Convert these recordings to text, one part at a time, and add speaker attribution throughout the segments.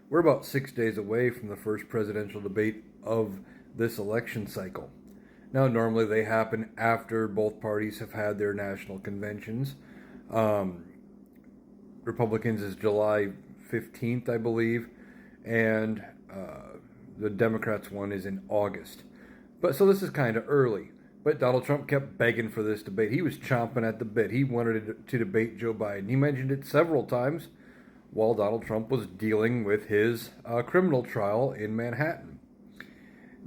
Speaker 1: We're about 6 days away from the first presidential debate of this election cycle. Now, normally they happen after both parties have had their national conventions. Um, Republicans is July 15th, I believe, and the Democrats one is in August. But so this is kind of early. But Donald Trump kept begging for this debate. He was chomping at the bit. He wanted to debate Joe Biden. He mentioned it several times while Donald Trump was dealing with his criminal trial in Manhattan.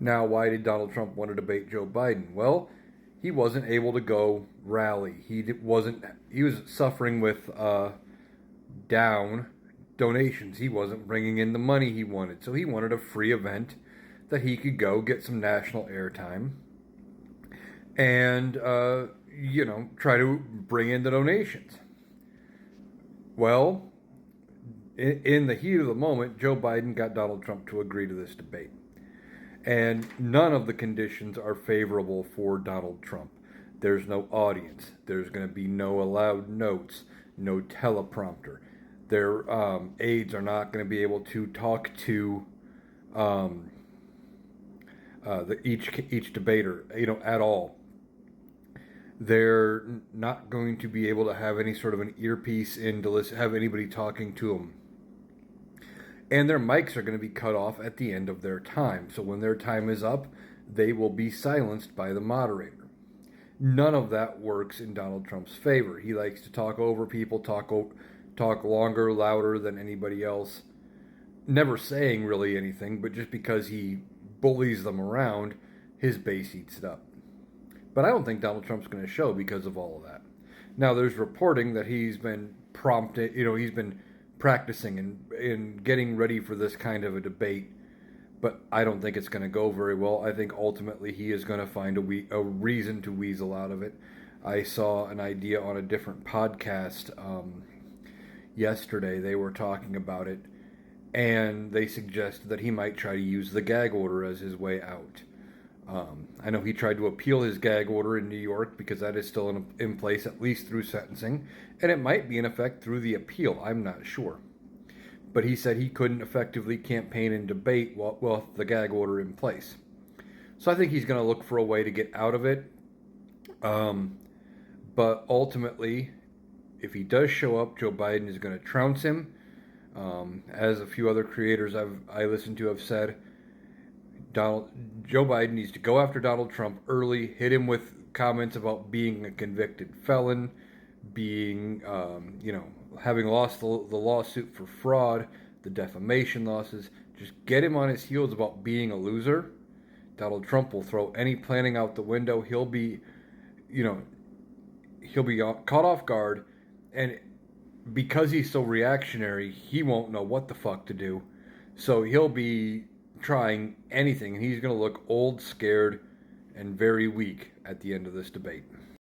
Speaker 1: Now, why did Donald Trump want to debate Joe Biden? Well, he wasn't able to go rally. He was suffering with down donations. He wasn't bringing in the money he wanted. So he wanted a free event that he could go get some national airtime and, try to bring in the donations. Well, in the heat of the moment, Joe Biden got Donald Trump to agree to this debate. And none of the conditions are favorable for Donald Trump. There's no audience. There's going to be no allowed notes, no teleprompter. Their aides are not going to be able to talk to each debater, at all. They're not going to be able to have any sort of an earpiece in to have anybody talking to them. And their mics are going to be cut off at the end of their time. So when their time is up, they will be silenced by the moderator. None of that works in Donald Trump's favor. He likes to talk over people, talk longer, louder than anybody else. Never saying really anything, but just because he bullies them around, his base eats it up. But I don't think Donald Trump's going to show because of all of that. Now, there's reporting that he's been prompted, he's been practicing and getting ready for this kind of a debate, but I don't think it's going to go very well. I think ultimately he is going to find a reason to weasel out of it. I saw an idea on a different podcast yesterday. They were talking about it, and they suggested that he might try to use the gag order as his way out. I know he tried to appeal his gag order in New York because that is still in place, at least through sentencing, and it might be in effect through the appeal. I'm not sure. But he said he couldn't effectively campaign and debate with the gag order in place. So I think he's going to look for a way to get out of it. But ultimately, if he does show up, Joe Biden is going to trounce him. As a few other creators I listened to have said, Joe Biden needs to go after Donald Trump early, hit him with comments about being a convicted felon, being, having lost the lawsuit for fraud, the defamation losses. Just get him on his heels about being a loser. Donald Trump will throw any planning out the window. He'll be caught off guard, and because he's so reactionary, he won't know what the fuck to do. So he'll be trying anything, and he's going to look old, scared, and very weak at the end of this debate.